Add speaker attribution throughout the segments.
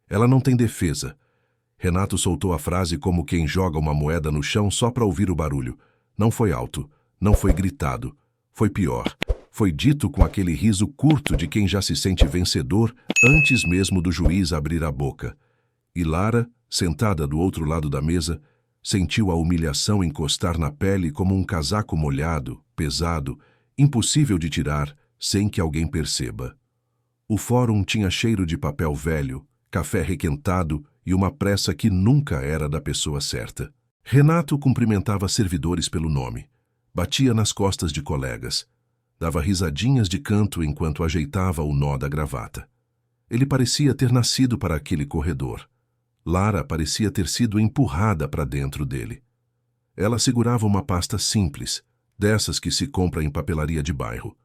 Speaker 1: Ela não tem defesa. Renato soltou a frase como quem joga uma moeda no chão só para ouvir o barulho. Não foi alto, não foi gritado. Foi pior. Foi dito com aquele riso curto de quem já se sente vencedor antes mesmo do juiz abrir a boca. E Lara, sentada do outro lado da mesa, sentiu a humilhação encostar na pele como um casaco molhado, pesado, impossível de tirar sem que alguém perceba. O fórum tinha cheiro de papel velho, café requentado e uma pressa que nunca era da pessoa certa. Renato cumprimentava servidores pelo nome, batia nas costas de colegas, dava risadinhas de canto enquanto ajeitava o nó da gravata. Ele parecia ter nascido para aquele corredor. Lara parecia ter sido empurrada para dentro dele. Ela segurava uma pasta simples, dessas que se compra em papelaria de bairro.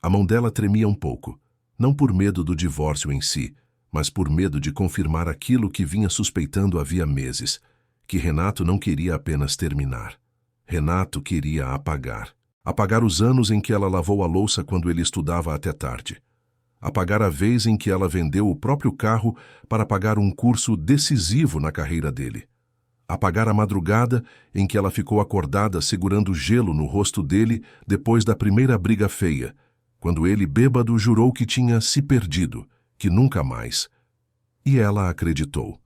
Speaker 1: A mão dela tremia um pouco, não por medo do divórcio em si, mas por medo de confirmar aquilo que vinha suspeitando havia meses, que Renato não queria apenas terminar. Renato queria apagar. Apagar os anos em que ela lavou a louça quando ele estudava até tarde. Apagar a vez em que ela vendeu o próprio carro para pagar um curso decisivo na carreira dele. Apagar a madrugada em que ela ficou acordada segurando gelo no rosto dele depois da primeira briga feia, quando ele, bêbado, jurou que tinha se perdido, que nunca mais. E ela acreditou.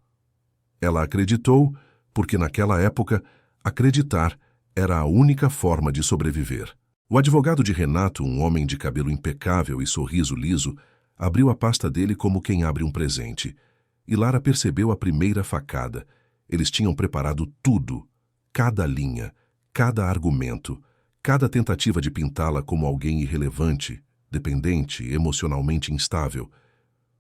Speaker 1: Ela acreditou porque naquela época, acreditar era a única forma de sobreviver. O advogado de Renato, um homem de cabelo impecável e sorriso liso, abriu a pasta dele como quem abre um presente. E Lara percebeu a primeira facada. Eles tinham preparado tudo, cada linha, cada argumento, cada tentativa de pintá-la como alguém irrelevante, dependente, emocionalmente instável,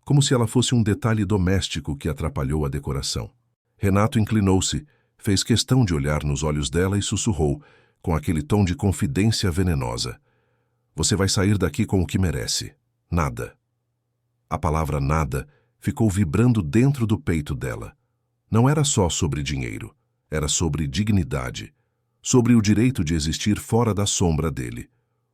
Speaker 1: como se ela fosse um detalhe doméstico que atrapalhou a decoração. Renato inclinou-se, fez questão de olhar nos olhos dela e sussurrou, com aquele tom de confidência venenosa: "Você vai sair daqui com o que merece. Nada." A palavra nada ficou vibrando dentro do peito dela. Não era só sobre dinheiro, era sobre dignidade, sobre o direito de existir fora da sombra dele.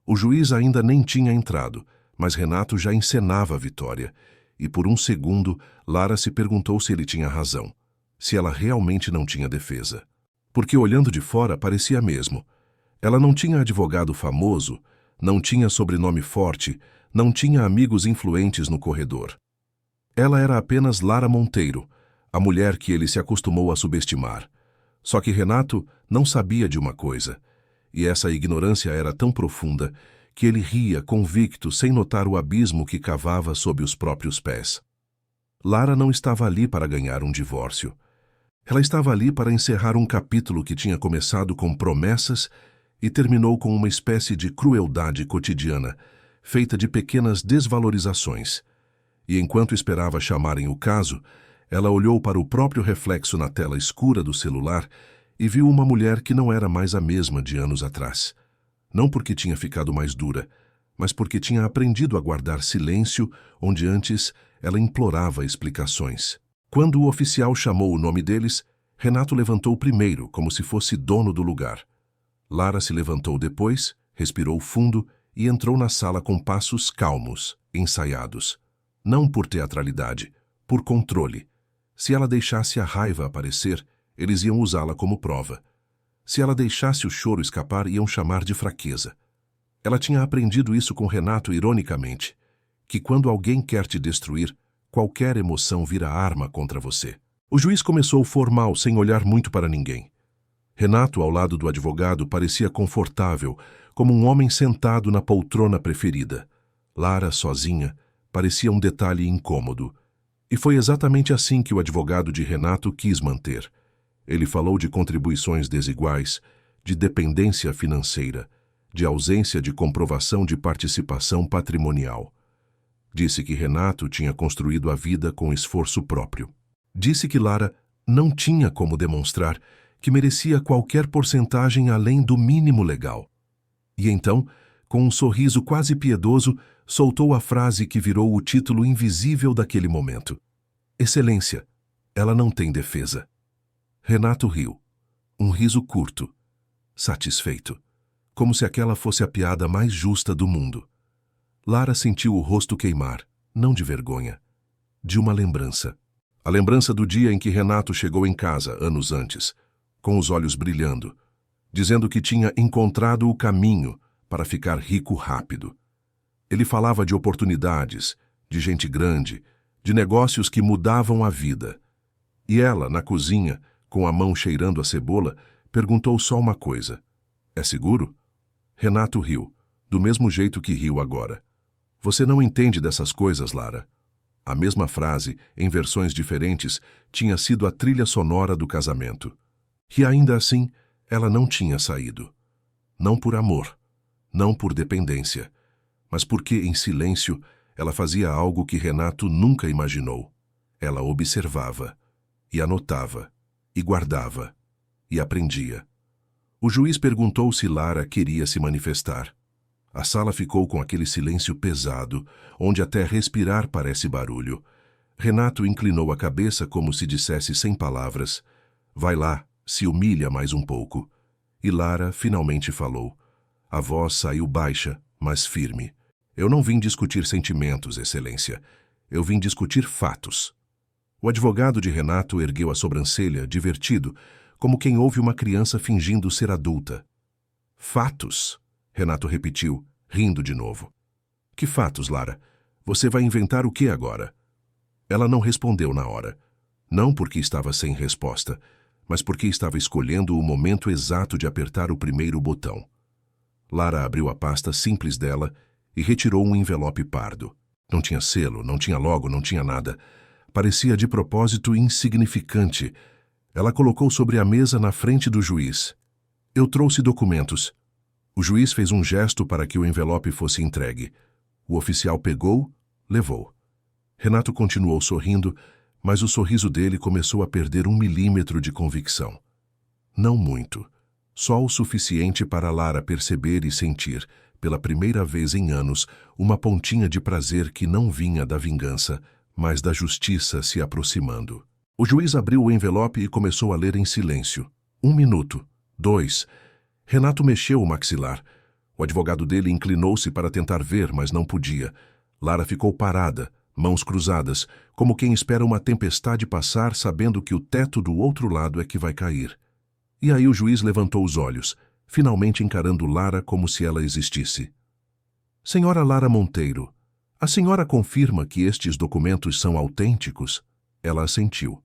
Speaker 1: O juiz ainda nem tinha entrado, mas Renato já encenava a vitória, e por um segundo Lara se perguntou se ele tinha razão, se ela realmente não tinha defesa. Porque olhando de fora parecia mesmo. Ela não tinha advogado famoso, não tinha sobrenome forte, não tinha amigos influentes no corredor. Ela era apenas Lara Monteiro, a mulher que ele se acostumou a subestimar. Só que Renato não sabia de uma coisa, e essa ignorância era tão profunda que ele ria convicto sem notar o abismo que cavava sob os próprios pés. Lara não estava ali para ganhar um divórcio. Ela estava ali para encerrar um capítulo que tinha começado com promessas e terminou com uma espécie de crueldade cotidiana, feita de pequenas desvalorizações. E enquanto esperava chamarem o caso, ela olhou para o próprio reflexo na tela escura do celular e viu uma mulher que não era mais a mesma de anos atrás. Não porque tinha ficado mais dura, mas porque tinha aprendido a guardar silêncio onde antes ela implorava explicações. Quando o oficial chamou o nome deles, Renato levantou primeiro, como se fosse dono do lugar. Lara se levantou depois, respirou fundo e entrou na sala com passos calmos, ensaiados. Não por teatralidade, por controle. Se ela deixasse a raiva aparecer, eles iam usá-la como prova. Se ela deixasse o choro escapar, iam chamar de fraqueza. Ela tinha aprendido isso com Renato ironicamente, que quando alguém quer te destruir, qualquer emoção vira arma contra você. O juiz começou formal, sem olhar muito para ninguém. Renato, ao lado do advogado, parecia confortável, como um homem sentado na poltrona preferida. Lara, sozinha, parecia um detalhe incômodo. E foi exatamente assim que o advogado de Renato quis manter. Ele falou de contribuições desiguais, de dependência financeira, de ausência de comprovação de participação patrimonial. Disse que Renato tinha construído a vida com esforço próprio. Disse que Lara não tinha como demonstrar que merecia qualquer porcentagem além do mínimo legal. E então, com um sorriso quase piedoso, soltou a frase que virou o título invisível daquele momento. Excelência, ela não tem defesa. Renato riu. Um riso curto, satisfeito, como se aquela fosse a piada mais justa do mundo. Lara sentiu o rosto queimar, não de vergonha, de uma lembrança. A lembrança do dia em que Renato chegou em casa, anos antes, com os olhos brilhando, dizendo que tinha encontrado o caminho para ficar rico rápido. Ele falava de oportunidades, de gente grande, de negócios que mudavam a vida. E ela, na cozinha, com a mão cheirando a cebola, perguntou só uma coisa: "É seguro?" Renato riu, do mesmo jeito que riu agora. "Você não entende dessas coisas, Lara." A mesma frase, em versões diferentes, tinha sido a trilha sonora do casamento. E ainda assim, ela não tinha saído. Não por amor, não por dependência, mas porque, em silêncio, ela fazia algo que Renato nunca imaginou. Ela observava, e anotava, e guardava, e aprendia. O juiz perguntou se Lara queria se manifestar. A sala ficou com aquele silêncio pesado, onde até respirar parece barulho. Renato inclinou a cabeça como se dissesse sem palavras: "Vai lá, se humilha mais um pouco." E Lara finalmente falou. A voz saiu baixa, mas firme. "Eu não vim discutir sentimentos, Excelência. Eu vim discutir fatos." O advogado de Renato ergueu a sobrancelha, divertido, como quem ouve uma criança fingindo ser adulta. "Fatos?" Renato repetiu, rindo de novo. "Que fatos, Lara? Você vai inventar o que agora?" Ela não respondeu na hora. Não porque estava sem resposta, mas porque estava escolhendo o momento exato de apertar o primeiro botão. Lara abriu a pasta simples dela e retirou um envelope pardo. Não tinha selo, não tinha logo, não tinha nada. Parecia de propósito insignificante. Ela colocou sobre a mesa na frente do juiz. "Eu trouxe documentos." O juiz fez um gesto para que o envelope fosse entregue. O oficial pegou, levou. Renato continuou sorrindo, mas o sorriso dele começou a perder 1 milímetro de convicção. Não muito. Só o suficiente para Lara perceber e sentir, pela primeira vez em anos, uma pontinha de prazer que não vinha da vingança, mas da justiça se aproximando. O juiz abriu o envelope e começou a ler em silêncio. 1 minuto. 2. Renato mexeu o maxilar. O advogado dele inclinou-se para tentar ver, mas não podia. Lara ficou parada, mãos cruzadas, como quem espera uma tempestade passar, sabendo que o teto do outro lado é que vai cair. E aí o juiz levantou os olhos, finalmente encarando Lara como se ela existisse. "Senhora Lara Monteiro, a senhora confirma que estes documentos são autênticos?" Ela assentiu.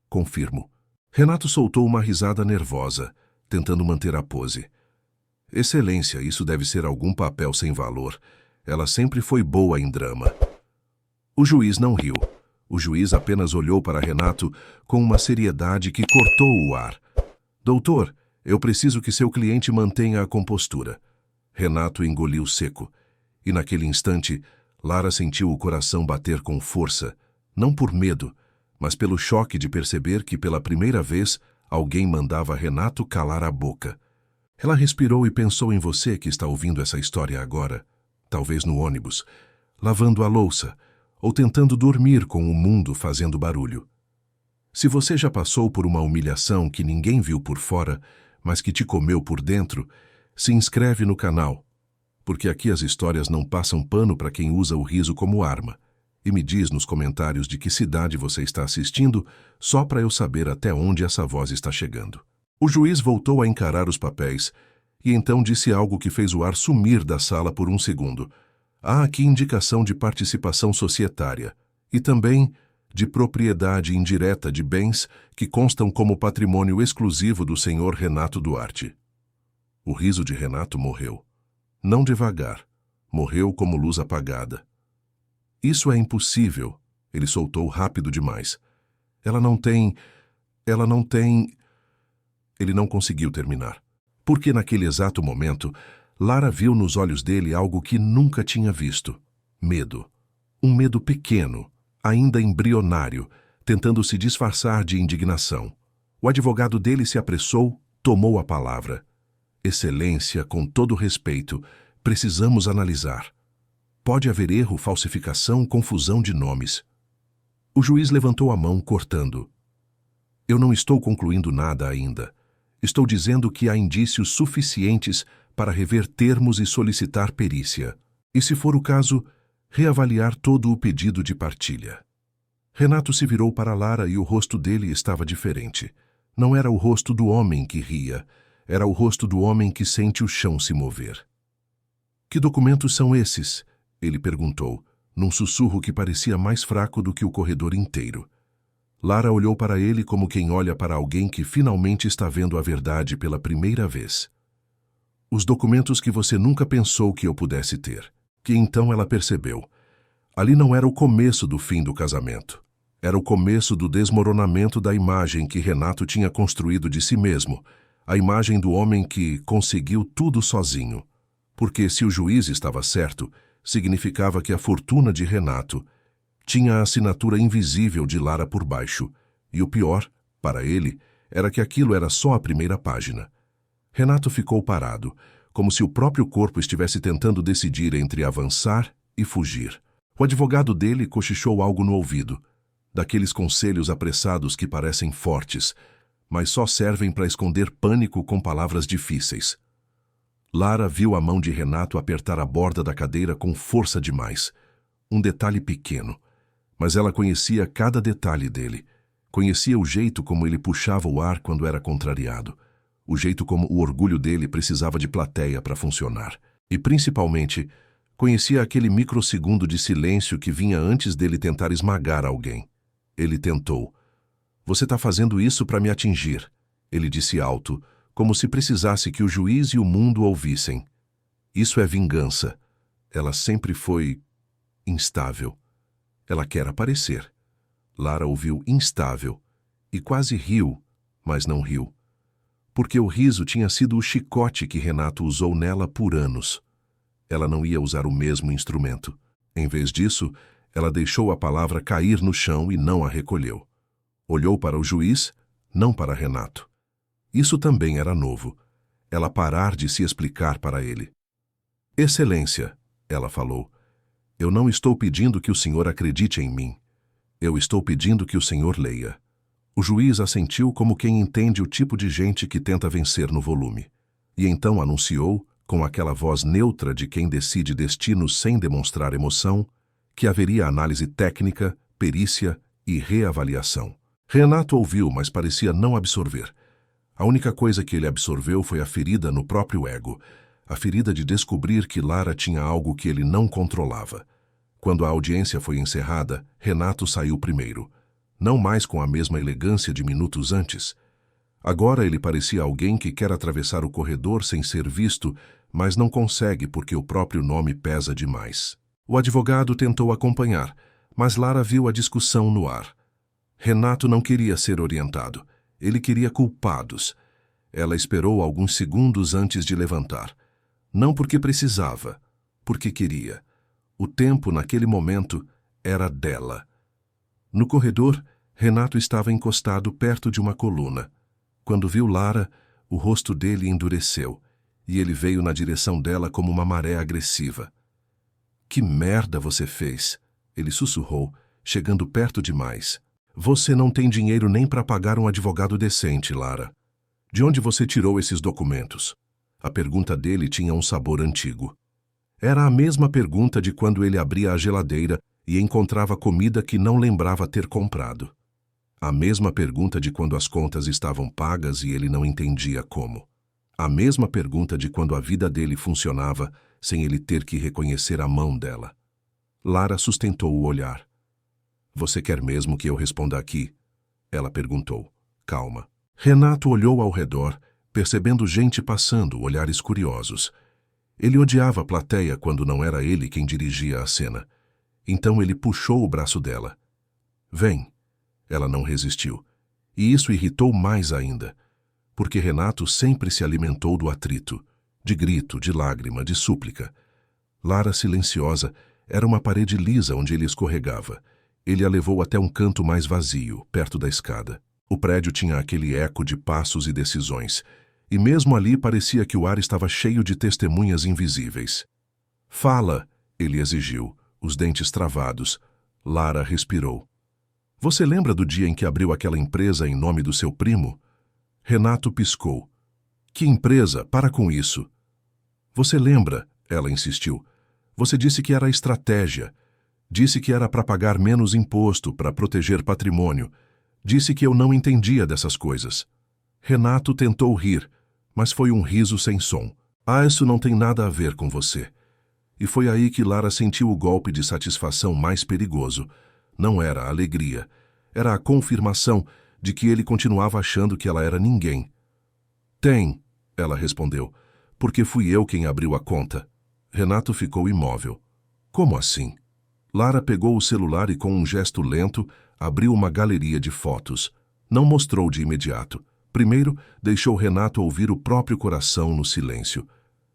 Speaker 1: "Confirmo." Renato soltou uma risada nervosa, tentando manter a pose. "Excelência, isso deve ser algum papel sem valor. Ela sempre foi boa em drama." O juiz não riu. O juiz apenas olhou para Renato com uma seriedade que cortou o ar. "Doutor, eu preciso que seu cliente mantenha a compostura." Renato engoliu seco. E naquele instante, Lara sentiu o coração bater com força, não por medo, mas pelo choque de perceber que pela primeira vez alguém mandava Renato calar a boca. Ela respirou e pensou em você que está ouvindo essa história agora, talvez no ônibus, lavando a louça, ou tentando dormir com o mundo fazendo barulho. Se você já passou por uma humilhação que ninguém viu por fora, mas que te comeu por dentro, se inscreve no canal, porque aqui as histórias não passam pano para quem usa o riso como arma. E me diz nos comentários de que cidade você está assistindo, só para eu saber até onde essa voz está chegando. O juiz voltou a encarar os papéis e então disse algo que fez o ar sumir da sala por um segundo. "Há aqui indicação de participação societária e também de propriedade indireta de bens que constam como patrimônio exclusivo do senhor Renato Duarte." O riso de Renato morreu. Não devagar. Morreu como luz apagada. "Isso é impossível." Ele soltou rápido demais. Ela não tem... Ele não conseguiu terminar. Porque naquele exato momento, Lara viu nos olhos dele algo que nunca tinha visto. Medo. Um medo pequeno, ainda embrionário, tentando se disfarçar de indignação. O advogado dele se apressou, tomou a palavra. "Excelência, com todo respeito, precisamos analisar. Pode haver erro, falsificação, confusão de nomes." O juiz levantou a mão, cortando. "Eu não estou concluindo nada ainda. Estou dizendo que há indícios suficientes para rever termos e solicitar perícia. E, se for o caso, reavaliar todo o pedido de partilha." Renato se virou para Lara e o rosto dele estava diferente. Não era o rosto do homem que ria, era o rosto do homem que sente o chão se mover. Que documentos são esses? Ele perguntou, num sussurro que parecia mais fraco do que o corredor inteiro. Lara olhou para ele como quem olha para alguém que finalmente está vendo a verdade pela primeira vez. Os documentos que você nunca pensou que eu pudesse ter. Que então ela percebeu. Ali não era o começo do fim do casamento. Era o começo do desmoronamento da imagem que Renato tinha construído de si mesmo, a imagem do homem que conseguiu tudo sozinho. Porque se o juiz estava certo, significava que a fortuna de Renato tinha a assinatura invisível de Lara por baixo, e o pior, para ele, era que aquilo era só a primeira página. Renato ficou parado, como se o próprio corpo estivesse tentando decidir entre avançar e fugir. O advogado dele cochichou algo no ouvido, daqueles conselhos apressados que parecem fortes, mas só servem para esconder pânico com palavras difíceis. Lara viu a mão de Renato apertar a borda da cadeira com força demais. Um detalhe pequeno, mas ela conhecia cada detalhe dele. Conhecia o jeito como ele puxava o ar quando era contrariado, o jeito como o orgulho dele precisava de plateia para funcionar. E, principalmente, conhecia aquele microsegundo de silêncio que vinha antes dele tentar esmagar alguém. Ele tentou. Você está fazendo isso para me atingir, ele disse alto, como se precisasse que o juiz e o mundo ouvissem. Isso é vingança. Ela sempre foi instável. Ela quer aparecer. Lara ouviu instável e quase riu, mas não riu. Porque o riso tinha sido o chicote que Renato usou nela por anos. Ela não ia usar o mesmo instrumento. Em vez disso, ela deixou a palavra cair no chão e não a recolheu. Olhou para o juiz, não para Renato. Isso também era novo. Ela parar de se explicar para ele. Excelência, ela falou, eu não estou pedindo que o senhor acredite em mim. Eu estou pedindo que o senhor leia. O juiz assentiu como quem entende o tipo de gente que tenta vencer no volume. E então anunciou, com aquela voz neutra de quem decide destinos sem demonstrar emoção, que haveria análise técnica, perícia e reavaliação. Renato ouviu, mas parecia não absorver. A única coisa que ele absorveu foi a ferida no próprio ego, a ferida de descobrir que Lara tinha algo que ele não controlava. Quando a audiência foi encerrada, Renato saiu primeiro, não mais com a mesma elegância de minutos antes. Agora ele parecia alguém que quer atravessar o corredor sem ser visto, mas não consegue porque o próprio nome pesa demais. O advogado tentou acompanhar, mas Lara viu a discussão no ar. Renato não queria ser orientado. Ele queria culpados. Ela esperou alguns segundos antes de levantar. Não porque precisava, porque queria. O tempo, naquele momento, era dela. No corredor, Renato estava encostado perto de uma coluna. Quando viu Lara, o rosto dele endureceu, e ele veio na direção dela como uma maré agressiva. Que merda você fez? Ele sussurrou, chegando perto demais. Você não tem dinheiro nem para pagar um advogado decente, Lara. De onde você tirou esses documentos? A pergunta dele tinha um sabor antigo. Era a mesma pergunta de quando ele abria a geladeira e encontrava comida que não lembrava ter comprado. A mesma pergunta de quando as contas estavam pagas e ele não entendia como. A mesma pergunta de quando a vida dele funcionava sem ele ter que reconhecer a mão dela. Lara sustentou o olhar. Você quer mesmo que eu responda aqui? Ela perguntou, calma. Renato olhou ao redor, percebendo gente passando, olhares curiosos. Ele odiava a plateia quando não era ele quem dirigia a cena. Então ele puxou o braço dela. Vem. Ela não resistiu. E isso irritou mais ainda, porque Renato sempre se alimentou do atrito, de grito, de lágrima, de súplica. Lara, silenciosa, era uma parede lisa onde ele escorregava. Ele a levou até um canto mais vazio, perto da escada. O prédio tinha aquele eco de passos e decisões, e mesmo ali parecia que o ar estava cheio de testemunhas invisíveis. Fala, ele exigiu, os dentes travados. Lara respirou. Você lembra do dia em que abriu aquela empresa em nome do seu primo? Renato piscou. Que empresa? Para com isso. Você lembra? Ela insistiu. Você disse que era estratégia. Disse que era para pagar menos imposto, para proteger patrimônio. Disse que eu não entendia dessas coisas. Renato tentou rir, mas foi um riso sem som. Ah, isso não tem nada a ver com você. E foi aí que Lara sentiu o golpe de satisfação mais perigoso. Não era a alegria, era a confirmação de que ele continuava achando que ela era ninguém. Tem, ela respondeu, porque fui eu quem abriu a conta. Renato ficou imóvel. Como assim? Lara pegou o celular e, com um gesto lento, abriu uma galeria de fotos. Não mostrou de imediato. Primeiro, deixou Renato ouvir o próprio coração no silêncio.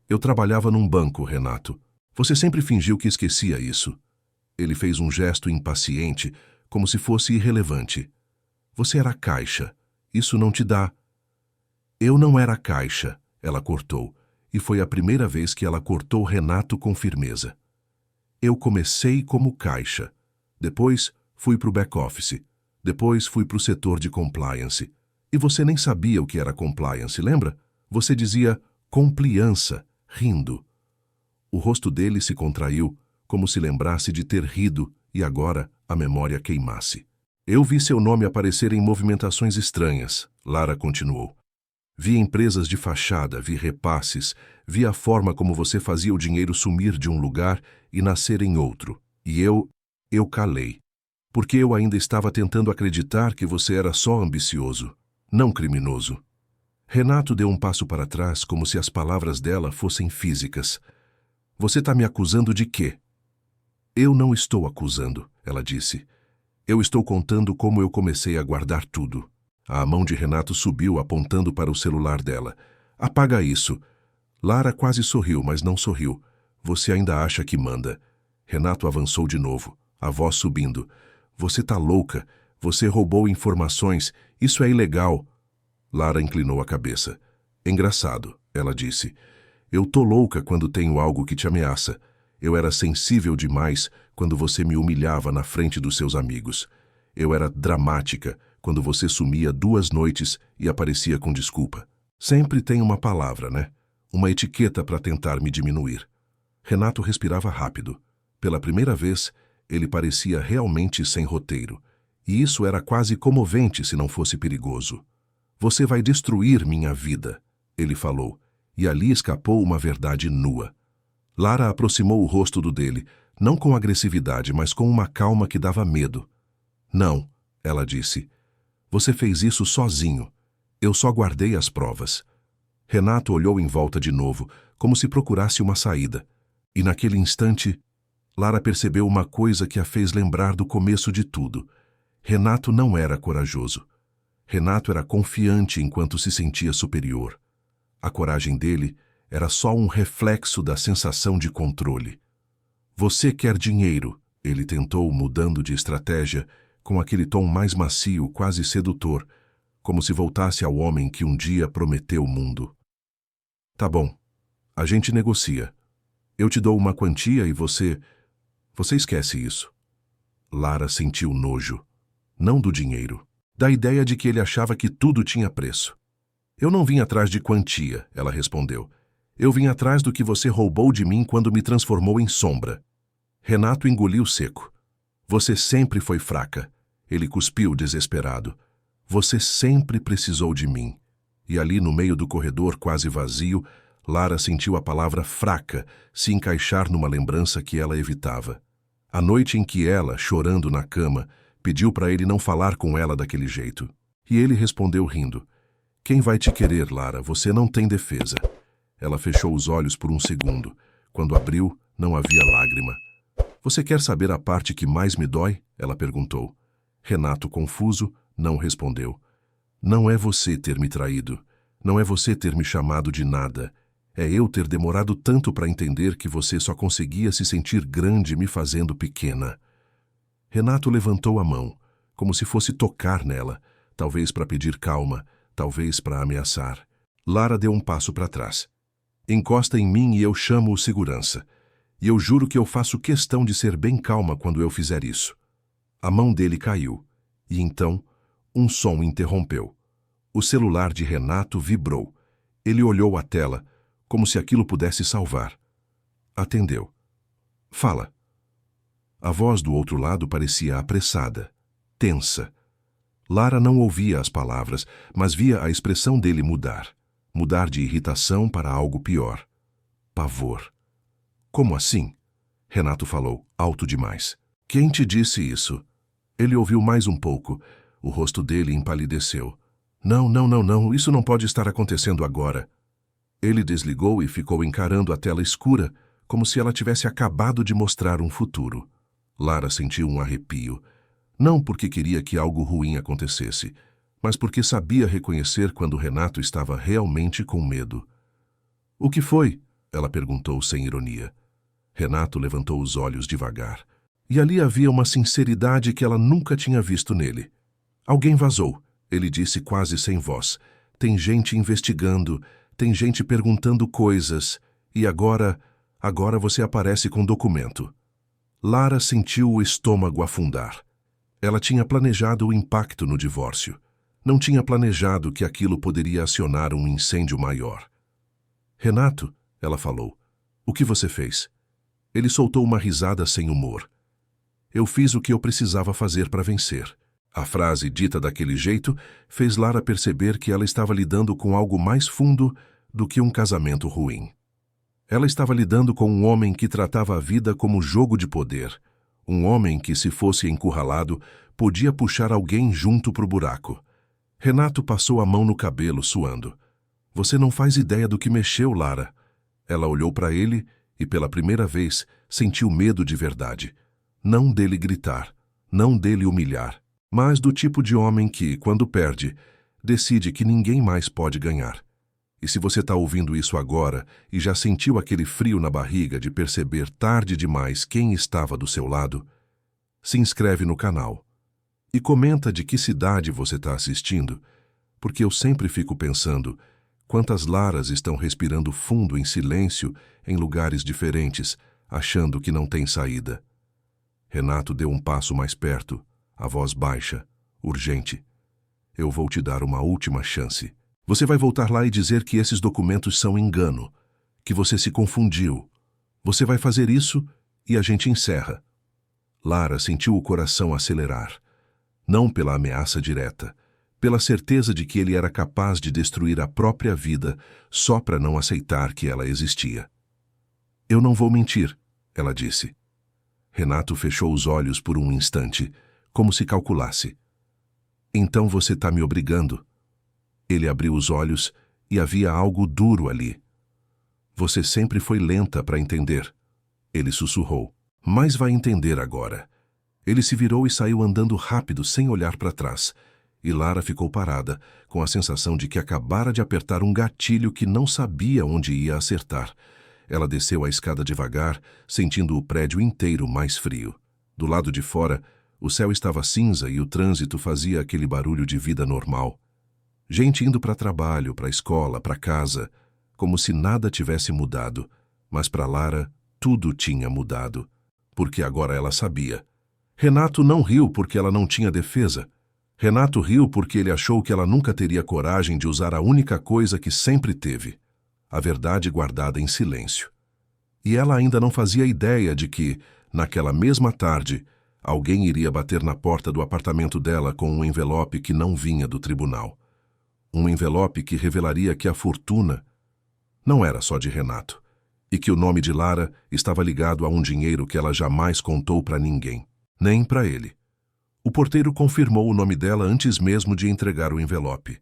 Speaker 1: Eu trabalhava num banco, Renato. Você sempre fingiu que esquecia isso. Ele fez um gesto impaciente, como se fosse irrelevante. Você era caixa. Isso não te dá. Eu não era caixa, ela cortou, e foi a primeira vez que ela cortou Renato com firmeza. Eu comecei como caixa. Depois fui para o back-office. Depois fui para o setor de compliance. E você nem sabia o que era compliance, lembra? Você dizia compliança, rindo. O rosto dele se contraiu, como se lembrasse de ter rido e agora a memória queimasse. Eu vi seu nome aparecer em movimentações estranhas, Lara continuou. Vi empresas de fachada, vi repasses, vi a forma como você fazia o dinheiro sumir de um lugar e nascer em outro. E eu calei. Porque eu ainda estava tentando acreditar que você era só ambicioso, não criminoso. Renato deu um passo para trás, como se as palavras dela fossem físicas. Você está me acusando de quê? Eu não estou acusando, ela disse. Eu estou contando como eu comecei a guardar tudo. A mão de Renato subiu, apontando para o celular dela. Apaga isso. Lara quase sorriu, mas não sorriu. Você ainda acha que manda. Renato avançou de novo, a voz subindo. Você tá louca. Você roubou informações. Isso é ilegal. Lara inclinou a cabeça. Engraçado, ela disse. Eu tô louca quando tenho algo que te ameaça. Eu era sensível demais quando você me humilhava na frente dos seus amigos. Eu era dramática quando você sumia 2 noites e aparecia com desculpa. Sempre tem uma palavra, né? Uma etiqueta para tentar me diminuir. Renato respirava rápido. Pela primeira vez, ele parecia realmente sem roteiro. E isso era quase comovente se não fosse perigoso. Você vai destruir minha vida, ele falou, e ali escapou uma verdade nua. Lara aproximou o rosto do dele, não com agressividade, mas com uma calma que dava medo. Não, ela disse. Você fez isso sozinho. Eu só guardei as provas. Renato olhou em volta de novo, como se procurasse uma saída. E naquele instante, Lara percebeu uma coisa que a fez lembrar do começo de tudo. Renato não era corajoso. Renato era confiante enquanto se sentia superior. A coragem dele era só um reflexo da sensação de controle. Você quer dinheiro, ele tentou, mudando de estratégia, com aquele tom mais macio, quase sedutor, como se voltasse ao homem que um dia prometeu o mundo. Tá bom, a gente negocia. Eu te dou uma quantia e você esquece isso. Lara sentiu nojo. Não do dinheiro. Da ideia de que ele achava que tudo tinha preço. Eu não vim atrás de quantia, ela respondeu. Eu vim atrás do que você roubou de mim quando me transformou em sombra. Renato engoliu seco. Você sempre foi fraca. Ele cuspiu desesperado. Você sempre precisou de mim. E ali no meio do corredor quase vazio, Lara sentiu a palavra fraca se encaixar numa lembrança que ela evitava. A noite em que ela, chorando na cama, pediu para ele não falar com ela daquele jeito. E ele respondeu rindo. Quem vai te querer, Lara? Você não tem defesa. Ela fechou os olhos por um segundo. Quando abriu, não havia lágrima. Você quer saber a parte que mais me dói? Ela perguntou. Renato, confuso, não respondeu. Não é você ter me traído. Não é você ter me chamado de nada. É eu ter demorado tanto para entender que você só conseguia se sentir grande me fazendo pequena. Renato levantou a mão, como se fosse tocar nela, talvez para pedir calma, talvez para ameaçar. Lara deu um passo para trás. Encosta em mim e eu chamo o segurança. E eu juro que eu faço questão de ser bem calma quando eu fizer isso. A mão dele caiu. E então, um som interrompeu. O celular de Renato vibrou. Ele olhou a tela, como se aquilo pudesse salvar. Atendeu. Fala. A voz do outro lado parecia apressada, tensa. Lara não ouvia as palavras, mas via a expressão dele mudar. Mudar de irritação para algo pior. Pavor. Como assim? Renato falou, alto demais. Quem te disse isso? Ele ouviu mais um pouco. O rosto dele empalideceu. Não, isso não pode estar acontecendo agora. Ele desligou e ficou encarando a tela escura, como se ela tivesse acabado de mostrar um futuro. Lara sentiu um arrepio. Não porque queria que algo ruim acontecesse, mas porque sabia reconhecer quando Renato estava realmente com medo. O que foi? Ela perguntou sem ironia. Renato levantou os olhos devagar. E ali havia uma sinceridade que ela nunca tinha visto nele. Alguém vazou, ele disse quase sem voz. Tem gente investigando, tem gente perguntando coisas, e agora você aparece com documento. Lara sentiu o estômago afundar. Ela tinha planejado o impacto no divórcio. Não tinha planejado que aquilo poderia acionar um incêndio maior. Renato, ela falou, o que você fez? Ele soltou uma risada sem humor. Eu fiz o que eu precisava fazer para vencer. A frase dita daquele jeito fez Lara perceber que ela estava lidando com algo mais fundo do que um casamento ruim. Ela estava lidando com um homem que tratava a vida como jogo de poder. Um homem que, se fosse encurralado, podia puxar alguém junto para o buraco. Renato passou a mão no cabelo, suando. Você não faz ideia do que mexeu, Lara. Ela olhou para ele e, pela primeira vez, sentiu medo de verdade. Não dele gritar, não dele humilhar, mas do tipo de homem que, quando perde, decide que ninguém mais pode ganhar. E se você está ouvindo isso agora e já sentiu aquele frio na barriga de perceber tarde demais quem estava do seu lado, se inscreve no canal. E comenta de que cidade você está assistindo, porque eu sempre fico pensando quantas Laras estão respirando fundo em silêncio em lugares diferentes, achando que não tem saída. Renato deu um passo mais perto, a voz baixa, urgente. Eu vou te dar uma última chance. Você vai voltar lá e dizer que esses documentos são engano, que você se confundiu. Você vai fazer isso e a gente encerra. Lara sentiu o coração acelerar. Não pela ameaça direta, pela certeza de que ele era capaz de destruir a própria vida só para não aceitar que ela existia. Eu não vou mentir, ela disse. Renato fechou os olhos por um instante, como se calculasse. Então você está me obrigando. Ele abriu os olhos e havia algo duro ali. Você sempre foi lenta para entender. Ele sussurrou. Mas vai entender agora. Ele se virou e saiu andando rápido, sem olhar para trás. E Lara ficou parada, com a sensação de que acabara de apertar um gatilho que não sabia onde ia acertar. Ela desceu a escada devagar, sentindo o prédio inteiro mais frio. Do lado de fora, o céu estava cinza e o trânsito fazia aquele barulho de vida normal. Gente indo para trabalho, para a escola, para casa, como se nada tivesse mudado. Mas para Lara, tudo tinha mudado. Porque agora ela sabia. Renato não riu porque ela não tinha defesa. Renato riu porque ele achou que ela nunca teria coragem de usar a única coisa que sempre teve. A verdade guardada em silêncio. E ela ainda não fazia ideia de que, naquela mesma tarde, alguém iria bater na porta do apartamento dela com um envelope que não vinha do tribunal. Um envelope que revelaria que a fortuna não era só de Renato, e que o nome de Lara estava ligado a um dinheiro que ela jamais contou para ninguém, nem para ele. O porteiro confirmou o nome dela antes mesmo de entregar o envelope.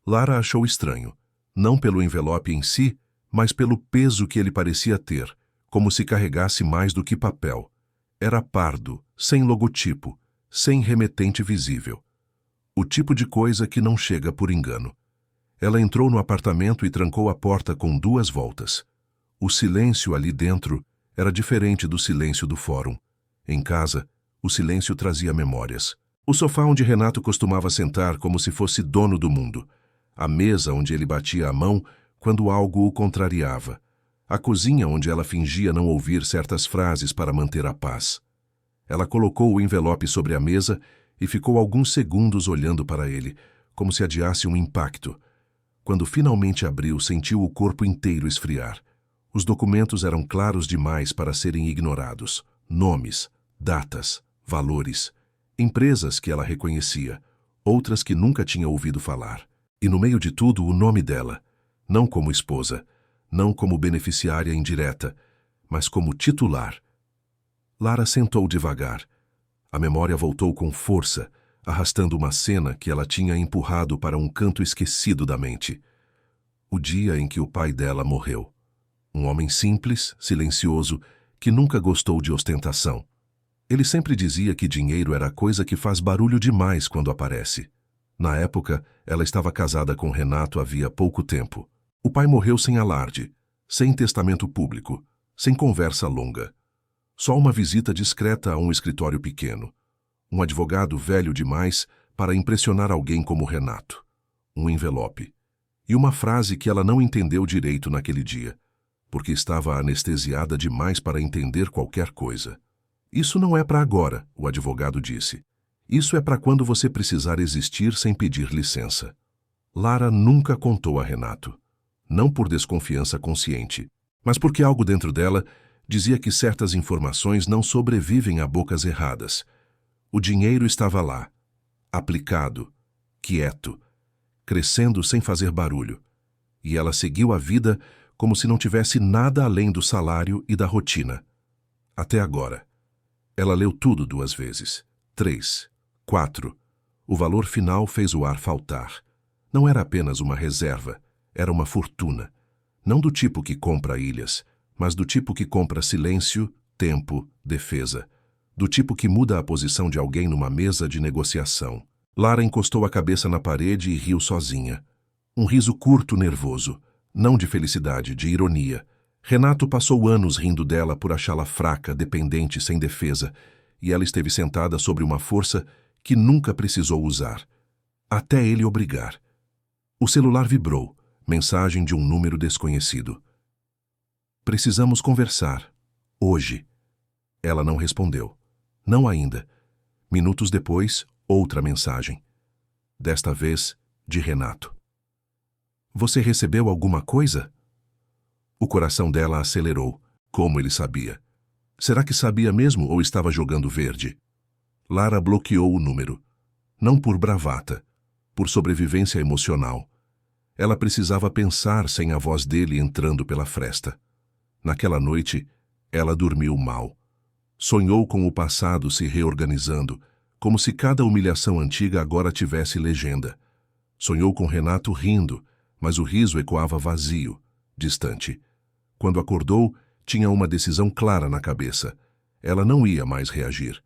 Speaker 1: Lara achou estranho, não pelo envelope em si, mas pelo peso que ele parecia ter, como se carregasse mais do que papel. Era pardo, sem logotipo, sem remetente visível. O tipo de coisa que não chega por engano. Ela entrou no apartamento e trancou a porta com 2 voltas. O silêncio ali dentro era diferente do silêncio do fórum. Em casa, o silêncio trazia memórias. O sofá onde Renato costumava sentar como se fosse dono do mundo. A mesa onde ele batia a mão quando algo o contrariava. A cozinha onde ela fingia não ouvir certas frases para manter a paz. Ela colocou o envelope sobre a mesa e ficou alguns segundos olhando para ele, como se adiasse um impacto. Quando finalmente abriu, sentiu o corpo inteiro esfriar. Os documentos eram claros demais para serem ignorados. Nomes, datas, valores, empresas que ela reconhecia, outras que nunca tinha ouvido falar. E no meio de tudo, o nome dela, não como esposa, não como beneficiária indireta, mas como titular. Lara sentou devagar. A memória voltou com força, arrastando uma cena que ela tinha empurrado para um canto esquecido da mente. O dia em que o pai dela morreu. Um homem simples, silencioso, que nunca gostou de ostentação. Ele sempre dizia que dinheiro era a coisa que faz barulho demais quando aparece. Na época, ela estava casada com Renato havia pouco tempo. O pai morreu sem alarde, sem testamento público, sem conversa longa. Só uma visita discreta a um escritório pequeno. Um advogado velho demais para impressionar alguém como Renato. Um envelope. E uma frase que ela não entendeu direito naquele dia, porque estava anestesiada demais para entender qualquer coisa. Isso não é para agora, o advogado disse. Isso é para quando você precisar existir sem pedir licença. Lara nunca contou a Renato. Não por desconfiança consciente, mas porque algo dentro dela dizia que certas informações não sobrevivem a bocas erradas. O dinheiro estava lá, aplicado, quieto, crescendo sem fazer barulho. E ela seguiu a vida como se não tivesse nada além do salário e da rotina. Até agora. Ela leu tudo 2 vezes, 3, 4. O valor final fez o ar faltar. Não era apenas uma reserva, era uma fortuna. Não do tipo que compra ilhas, mas do tipo que compra silêncio, tempo, defesa. Do tipo que muda a posição de alguém numa mesa de negociação. Lara encostou a cabeça na parede e riu sozinha. Um riso curto, nervoso. Não de felicidade, de ironia. Renato passou anos rindo dela por achá-la fraca, dependente, sem defesa, e ela esteve sentada sobre uma força que nunca precisou usar. Até ele obrigar. O celular vibrou, mensagem de um número desconhecido. Precisamos conversar. Hoje. Ela não respondeu. Não ainda. Minutos depois, outra mensagem. Desta vez, de Renato. Você recebeu alguma coisa? O coração dela acelerou. Como ele sabia? Será que sabia mesmo ou estava jogando verde? Lara bloqueou o número. Não por bravata, por sobrevivência emocional. Ela precisava pensar sem a voz dele entrando pela fresta. Naquela noite, ela dormiu mal. Sonhou com o passado se reorganizando, como se cada humilhação antiga agora tivesse legenda. Sonhou com Renato rindo, mas o riso ecoava vazio, distante. Quando acordou, tinha uma decisão clara na cabeça. Ela não ia mais reagir.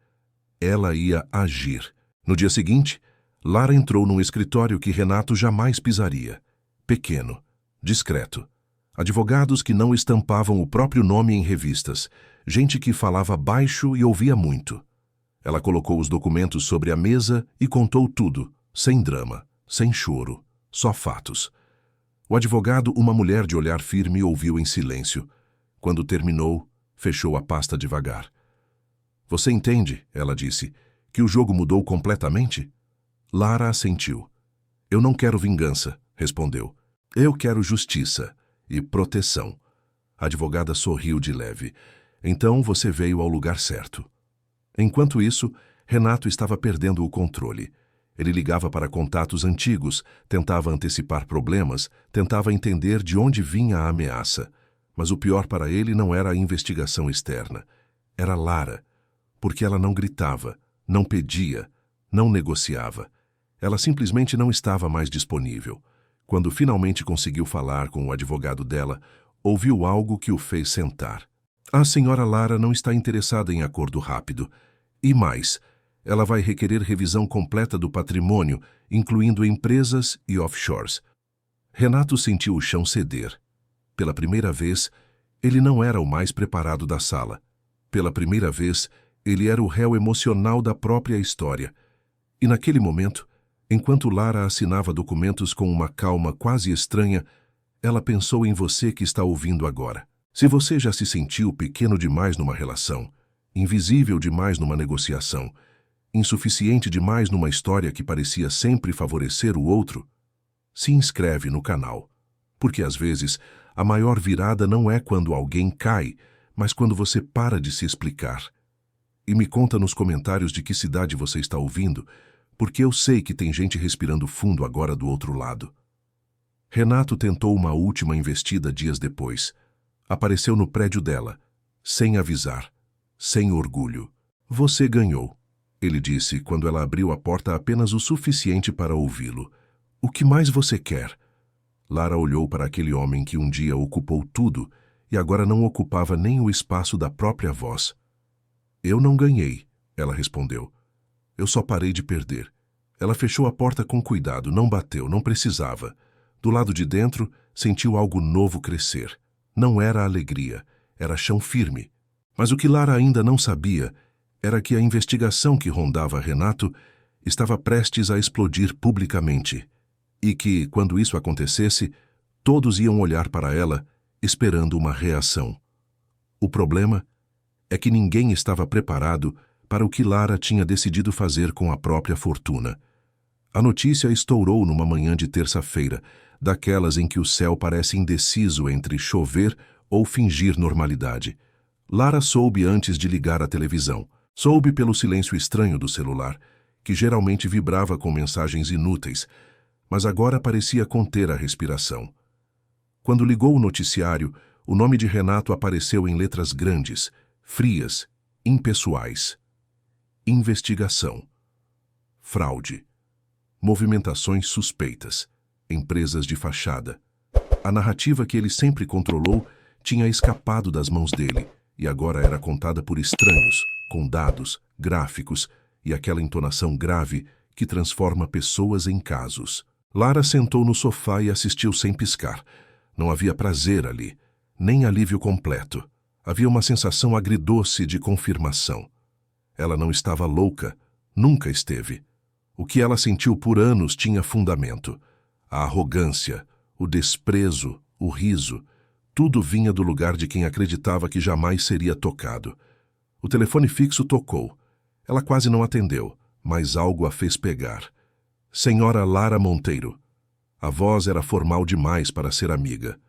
Speaker 1: Ela ia agir. No dia seguinte, Lara entrou num escritório que Renato jamais pisaria. Pequeno, discreto. Advogados que não estampavam o próprio nome em revistas. Gente que falava baixo e ouvia muito. Ela colocou os documentos sobre a mesa e contou tudo, sem drama, sem choro, só fatos. O advogado, uma mulher de olhar firme, ouviu em silêncio. Quando terminou, fechou a pasta devagar. Você entende, ela disse, que o jogo mudou completamente? Lara assentiu. Eu não quero vingança, respondeu. Eu quero justiça e proteção. A advogada sorriu de leve. Então você veio ao lugar certo. Enquanto isso, Renato estava perdendo o controle. Ele ligava para contatos antigos, tentava antecipar problemas, tentava entender de onde vinha a ameaça. Mas o pior para ele não era a investigação externa. Era Lara, porque ela não gritava, não pedia, não negociava. Ela simplesmente não estava mais disponível. Quando finalmente conseguiu falar com o advogado dela, ouviu algo que o fez sentar. A senhora Lara não está interessada em acordo rápido. E mais, ela vai requerer revisão completa do patrimônio, incluindo empresas e offshores. Renato sentiu o chão ceder. Pela primeira vez, ele não era o mais preparado da sala. Pela primeira vez, ele era o réu emocional da própria história. E naquele momento, enquanto Lara assinava documentos com uma calma quase estranha, ela pensou em você que está ouvindo agora. Se você já se sentiu pequeno demais numa relação, invisível demais numa negociação, insuficiente demais numa história que parecia sempre favorecer o outro, se inscreve no canal. Porque às vezes, a maior virada não é quando alguém cai, mas quando você para de se explicar. E me conta nos comentários de que cidade você está ouvindo, porque eu sei que tem gente respirando fundo agora do outro lado. Renato tentou uma última investida dias depois. Apareceu no prédio dela, sem avisar, sem orgulho. Você ganhou, ele disse quando ela abriu a porta apenas o suficiente para ouvi-lo. O que mais você quer? Lara olhou para aquele homem que um dia ocupou tudo e agora não ocupava nem o espaço da própria voz. Eu não ganhei, ela respondeu. Eu só parei de perder. Ela fechou a porta com cuidado, não bateu, não precisava. Do lado de dentro, sentiu algo novo crescer. Não era alegria, era chão firme. Mas o que Lara ainda não sabia era que a investigação que rondava Renato estava prestes a explodir publicamente. E que, quando isso acontecesse, todos iam olhar para ela, esperando uma reação. O problema é que ninguém estava preparado para o que Lara tinha decidido fazer com a própria fortuna. A notícia estourou numa manhã de terça-feira, daquelas em que o céu parece indeciso entre chover ou fingir normalidade. Lara soube antes de ligar a televisão. Soube pelo silêncio estranho do celular, que geralmente vibrava com mensagens inúteis, mas agora parecia conter a respiração. Quando ligou o noticiário, o nome de Renato apareceu em letras grandes, frias, impessoais. Investigação. Fraude. Movimentações suspeitas. Empresas de fachada. A narrativa que ele sempre controlou tinha escapado das mãos dele e agora era contada por estranhos, com dados, gráficos e aquela entonação grave que transforma pessoas em casos. Lara sentou no sofá e assistiu sem piscar. Não havia prazer ali, nem alívio completo. Havia uma sensação agridoce de confirmação. Ela não estava louca, nunca esteve. O que ela sentiu por anos tinha fundamento. A arrogância, o desprezo, o riso, tudo vinha do lugar de quem acreditava que jamais seria tocado. O telefone fixo tocou. Ela quase não atendeu, mas algo a fez pegar. Senhora Lara Monteiro. A voz era formal demais para ser amiga.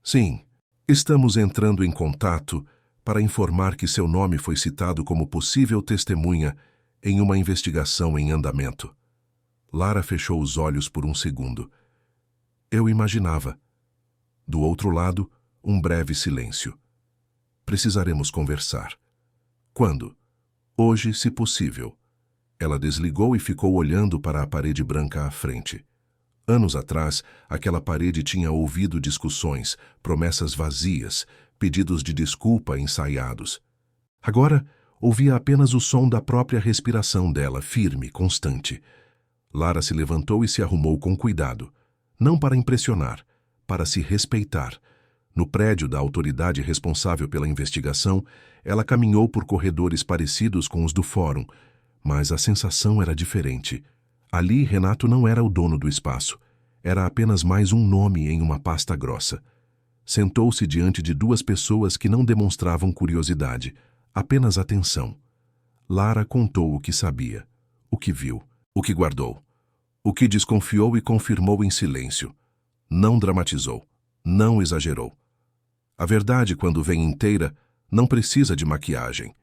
Speaker 1: Sim, estamos entrando em contato para informar que seu nome foi citado como possível testemunha em uma investigação em andamento. Lara fechou os olhos por um segundo. Eu imaginava. Do outro lado, um breve silêncio. Precisaremos conversar. Quando? Hoje, se possível. Ela desligou e ficou olhando para a parede branca à frente. Anos atrás, aquela parede tinha ouvido discussões, promessas vazias, pedidos de desculpa ensaiados. Agora, ouvia apenas o som da própria respiração dela, firme, constante. Lara se levantou e se arrumou com cuidado. Não para impressionar, para se respeitar. No prédio da autoridade responsável pela investigação, ela caminhou por corredores parecidos com os do fórum, mas a sensação era diferente. Ali, Renato não era o dono do espaço. Era apenas mais um nome em uma pasta grossa. Sentou-se diante de duas pessoas que não demonstravam curiosidade, apenas atenção. Lara contou o que sabia, o que viu, o que guardou, o que desconfiou e confirmou em silêncio. Não dramatizou, não exagerou. A verdade, quando vem inteira, não precisa de maquiagem.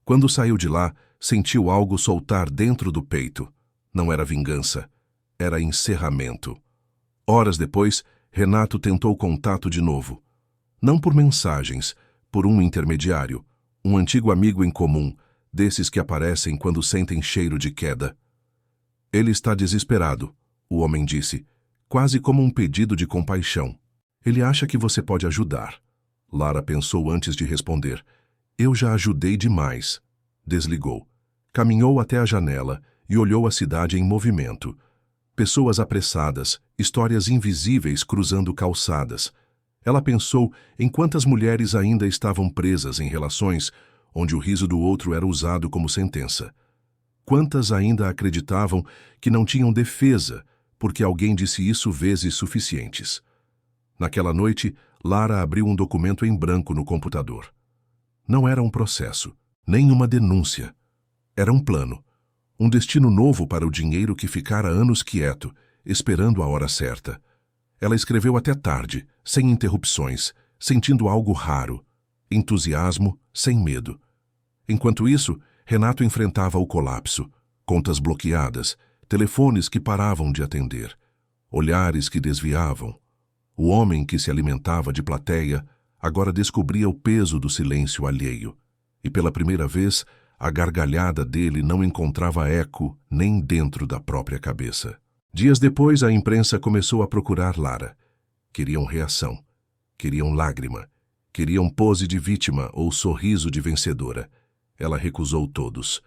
Speaker 1: Quando saiu de lá, sentiu algo soltar dentro do peito. Não era vingança, era encerramento. Horas depois, Renato tentou contato de novo. Não por mensagens, por um intermediário, um antigo amigo em comum, desses que aparecem quando sentem cheiro de queda. Ele está desesperado, o homem disse, quase como um pedido de compaixão. Ele acha que você pode ajudar. Lara pensou antes de responder. Eu já ajudei demais. Desligou. Caminhou até a janela e olhou a cidade em movimento. Pessoas apressadas, histórias invisíveis cruzando calçadas. Ela pensou em quantas mulheres ainda estavam presas em relações onde o riso do outro era usado como sentença. Quantas ainda acreditavam que não tinham defesa porque alguém disse isso vezes suficientes. Naquela noite, Lara abriu um documento em branco no computador. Não era um processo, nem uma denúncia. Era um plano. Um destino novo para o dinheiro que ficara anos quieto, esperando a hora certa. Ela escreveu até tarde, sem interrupções, sentindo algo raro. Entusiasmo, sem medo. Enquanto isso, Renato enfrentava o colapso, contas bloqueadas, telefones que paravam de atender, olhares que desviavam. O homem que se alimentava de plateia agora descobria o peso do silêncio alheio, e pela primeira vez a gargalhada dele não encontrava eco nem dentro da própria cabeça. Dias depois, a imprensa começou a procurar Lara. Queriam reação, queriam lágrima, queriam pose de vítima ou sorriso de vencedora. Ela recusou todos.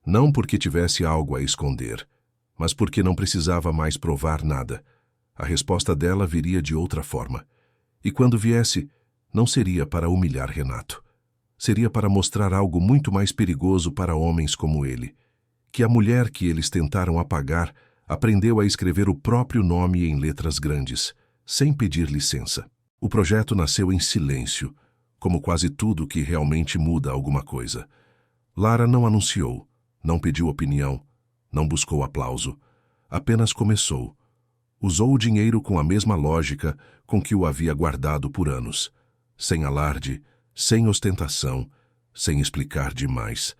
Speaker 1: Não porque tivesse algo a esconder, mas porque não precisava mais provar nada. A resposta dela viria de outra forma. E quando viesse, não seria para humilhar Renato. Seria para mostrar algo muito mais perigoso para homens como ele. Que a mulher que eles tentaram apagar aprendeu a escrever o próprio nome em letras grandes, sem pedir licença. O projeto nasceu em silêncio, como quase tudo que realmente muda alguma coisa. Lara não anunciou, não pediu opinião, não buscou aplauso. Apenas começou. Usou o dinheiro com a mesma lógica com que o havia guardado por anos. Sem alarde, sem ostentação, sem explicar demais.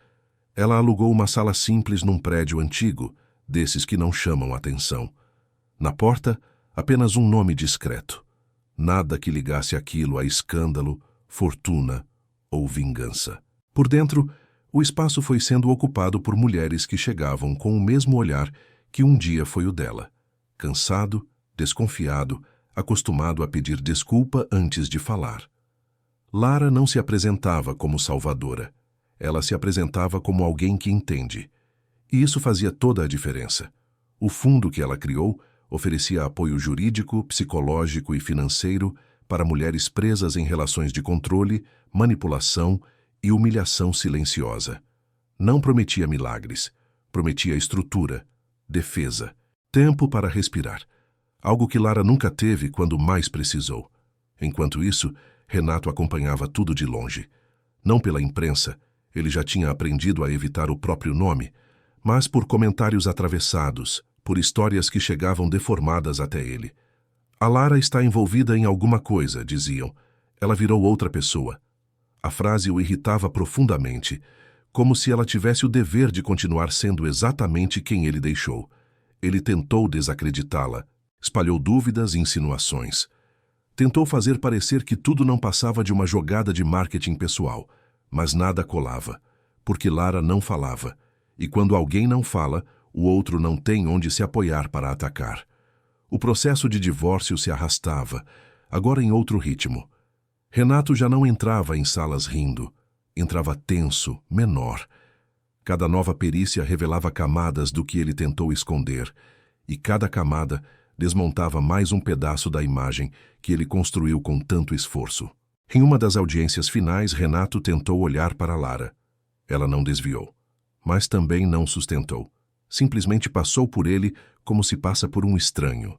Speaker 1: Ela alugou uma sala simples num prédio antigo, desses que não chamam atenção. Na porta, apenas um nome discreto. Nada que ligasse aquilo a escândalo, fortuna ou vingança. Por dentro, o espaço foi sendo ocupado por mulheres que chegavam com o mesmo olhar que um dia foi o dela. Cansado, desconfiado, acostumado a pedir desculpa antes de falar. Lara não se apresentava como salvadora. Ela se apresentava como alguém que entende. E isso fazia toda a diferença. O fundo que ela criou oferecia apoio jurídico, psicológico e financeiro para mulheres presas em relações de controle, manipulação e humilhação silenciosa. Não prometia milagres, prometia estrutura, defesa, tempo para respirar. Algo que Lara nunca teve quando mais precisou. Enquanto isso, Renato acompanhava tudo de longe. Não pela imprensa, ele já tinha aprendido a evitar o próprio nome, mas por comentários atravessados, por histórias que chegavam deformadas até ele. A Lara está envolvida em alguma coisa, diziam. Ela virou outra pessoa. A frase o irritava profundamente, como se ela tivesse o dever de continuar sendo exatamente quem ele deixou. Ele tentou desacreditá-la, espalhou dúvidas e insinuações. Tentou fazer parecer que tudo não passava de uma jogada de marketing pessoal, mas nada colava, porque Lara não falava, e quando alguém não fala, o outro não tem onde se apoiar para atacar. O processo de divórcio se arrastava, agora em outro ritmo. Renato já não entrava em salas rindo, entrava tenso, menor. Cada nova perícia revelava camadas do que ele tentou esconder, e cada camada desmontava mais um pedaço da imagem que ele construiu com tanto esforço. Em uma das audiências finais, Renato tentou olhar para Lara. Ela não desviou, mas também não sustentou. Simplesmente passou por ele como se passa por um estranho.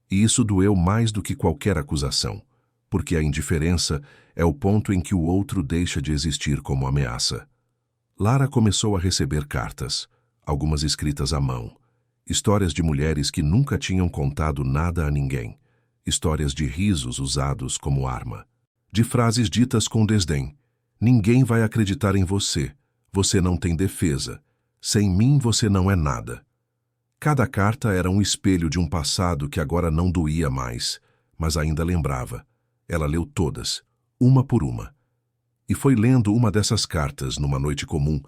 Speaker 1: E isso doeu mais do que qualquer acusação, porque a indiferença é o ponto em que o outro deixa de existir como ameaça. Lara começou a receber cartas, algumas escritas à mão. Histórias de mulheres que nunca tinham contado nada a ninguém. Histórias de risos usados como arma. De frases ditas com desdém. Ninguém vai acreditar em você. Você não tem defesa. Sem mim você não é nada. Cada carta era um espelho de um passado que agora não doía mais, mas ainda lembrava. Ela leu todas, uma por uma. E foi lendo uma dessas cartas, numa noite comum,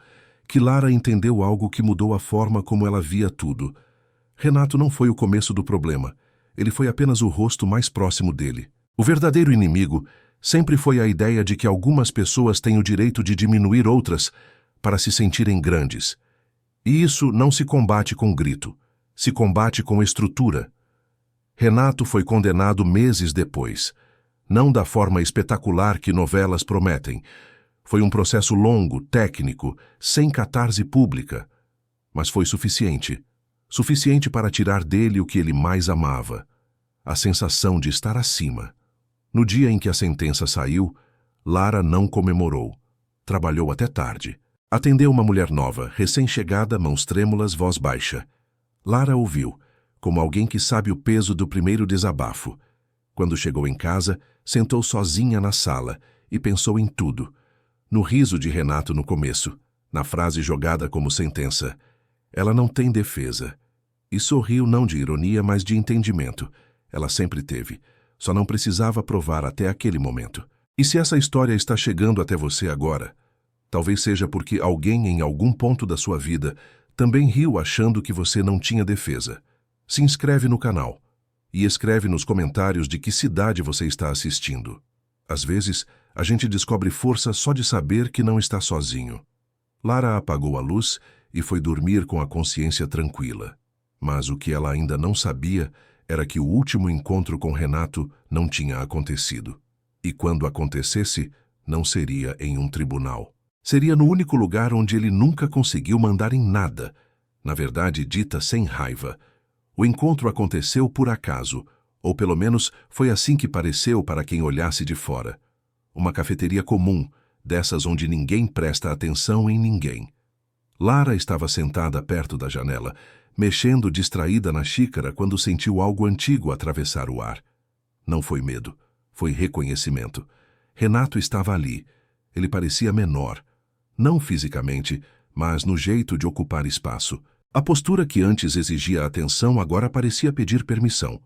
Speaker 1: que Lara entendeu algo que mudou a forma como ela via tudo. Renato não foi o começo do problema. Ele foi apenas o rosto mais próximo dele. O verdadeiro inimigo sempre foi a ideia de que algumas pessoas têm o direito de diminuir outras para se sentirem grandes. E isso não se combate com grito, se combate com estrutura. Renato foi condenado meses depois, não da forma espetacular que novelas prometem. Foi um processo longo, técnico, sem catarse pública, mas foi suficiente. Suficiente para tirar dele o que ele mais amava, a sensação de estar acima. No dia em que a sentença saiu, Lara não comemorou. Trabalhou até tarde. Atendeu uma mulher nova, recém-chegada, mãos trêmulas, voz baixa. Lara ouviu, como alguém que sabe o peso do primeiro desabafo. Quando chegou em casa, sentou sozinha na sala e pensou em tudo. No riso de Renato no começo, na frase jogada como sentença. Ela não tem defesa. E sorriu não de ironia, mas de entendimento. Ela sempre teve. Só não precisava provar até aquele momento. E se essa história está chegando até você agora, talvez seja porque alguém em algum ponto da sua vida também riu achando que você não tinha defesa. Se inscreve no canal e escreve nos comentários de que cidade você está assistindo. Às vezes, a gente descobre força só de saber que não está sozinho. Lara apagou a luz e foi dormir com a consciência tranquila. Mas o que ela ainda não sabia era que o último encontro com Renato não tinha acontecido. E quando acontecesse, não seria em um tribunal. Seria no único lugar onde ele nunca conseguiu mandar em nada. Na verdade, dita sem raiva. O encontro aconteceu por acaso, ou pelo menos foi assim que pareceu para quem olhasse de fora. Uma cafeteria comum, dessas onde ninguém presta atenção em ninguém. Lara estava sentada perto da janela, mexendo distraída na xícara quando sentiu algo antigo atravessar o ar. Não foi medo, foi reconhecimento. Renato estava ali. Ele parecia menor. Não fisicamente, mas no jeito de ocupar espaço. A postura que antes exigia atenção agora parecia pedir permissão.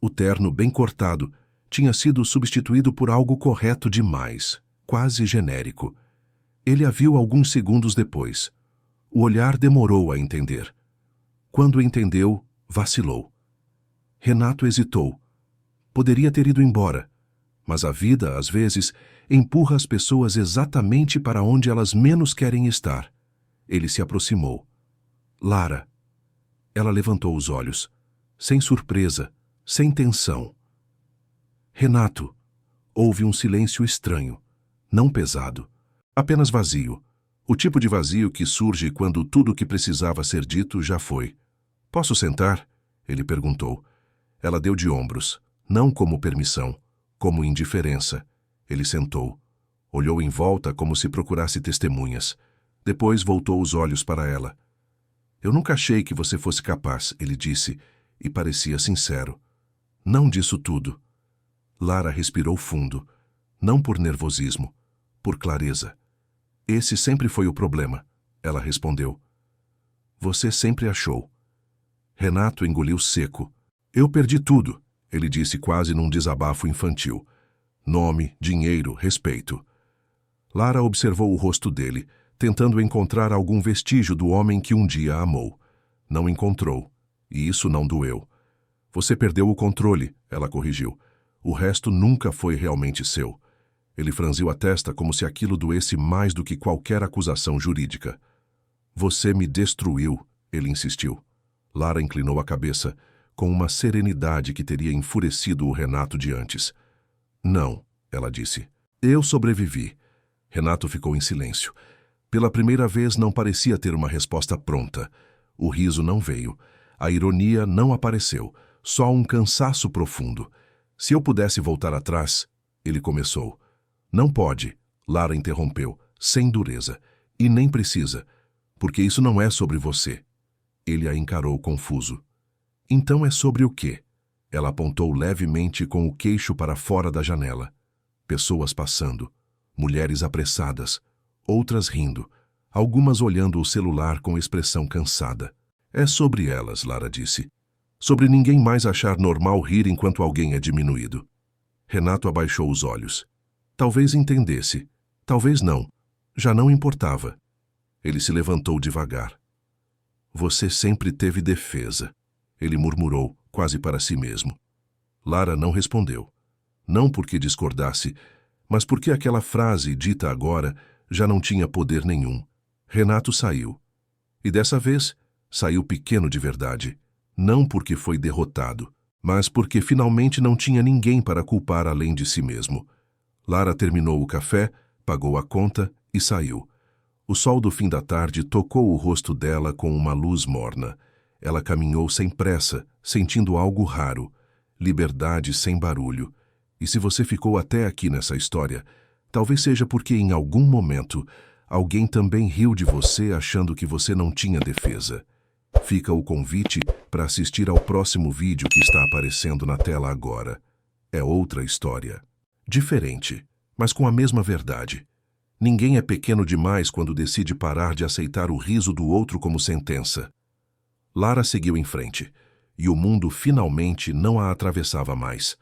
Speaker 1: O terno bem cortado tinha sido substituído por algo correto demais, quase genérico. Ele a viu alguns segundos depois. O olhar demorou a entender. Quando entendeu, vacilou. Renato hesitou. Poderia ter ido embora, mas a vida, às vezes, empurra as pessoas exatamente para onde elas menos querem estar. Ele se aproximou. Lara. Ela levantou os olhos, sem surpresa, sem tensão. Renato. Houve um silêncio estranho, não pesado, apenas vazio. O tipo de vazio que surge quando tudo o que precisava ser dito já foi. Posso sentar? Ele perguntou. Ela deu de ombros, não como permissão, como indiferença. Ele sentou. Olhou em volta como se procurasse testemunhas. Depois voltou os olhos para ela. Eu nunca achei que você fosse capaz, ele disse, e parecia sincero. Não disso tudo. Lara respirou fundo, não por nervosismo, por clareza. Esse sempre foi o problema, ela respondeu. Você sempre achou. Renato engoliu seco. Eu perdi tudo, ele disse quase num desabafo infantil. Nome, dinheiro, respeito. Lara observou o rosto dele, tentando encontrar algum vestígio do homem que um dia amou. Não encontrou, e isso não doeu. Você perdeu o controle, ela corrigiu. O resto nunca foi realmente seu. Ele franziu a testa como se aquilo doesse mais do que qualquer acusação jurídica. Você me destruiu, ele insistiu. Lara inclinou a cabeça, com uma serenidade que teria enfurecido o Renato de antes. Não, ela disse. Eu sobrevivi. Renato ficou em silêncio. Pela primeira vez não parecia ter uma resposta pronta. O riso não veio. A ironia não apareceu. Só um cansaço profundo. Se eu pudesse voltar atrás, ele começou. Não pode, Lara interrompeu, sem dureza. E nem precisa, porque isso não é sobre você. Ele a encarou confuso. Então é sobre o quê? Ela apontou levemente com o queixo para fora da janela. Pessoas passando, mulheres apressadas, outras rindo, algumas olhando o celular com expressão cansada. É sobre elas, Lara disse. Sobre ninguém mais achar normal rir enquanto alguém é diminuído. Renato abaixou os olhos. Talvez entendesse, talvez não. Já não importava. Ele se levantou devagar. Você sempre teve defesa, ele murmurou, quase para si mesmo. Lara não respondeu. Não porque discordasse, mas porque aquela frase, dita agora, já não tinha poder nenhum. Renato saiu. E dessa vez, saiu pequeno de verdade. Não porque foi derrotado, mas porque finalmente não tinha ninguém para culpar além de si mesmo. Lara terminou o café, pagou a conta e saiu. O sol do fim da tarde tocou o rosto dela com uma luz morna. Ela caminhou sem pressa, sentindo algo raro. Liberdade sem barulho. E se você ficou até aqui nessa história, talvez seja porque em algum momento alguém também riu de você achando que você não tinha defesa. Fica o convite para assistir ao próximo vídeo que está aparecendo na tela agora. É outra história. Diferente, mas com a mesma verdade. Ninguém é pequeno demais quando decide parar de aceitar o riso do outro como sentença. Lara seguiu em frente, e o mundo finalmente não a atravessava mais.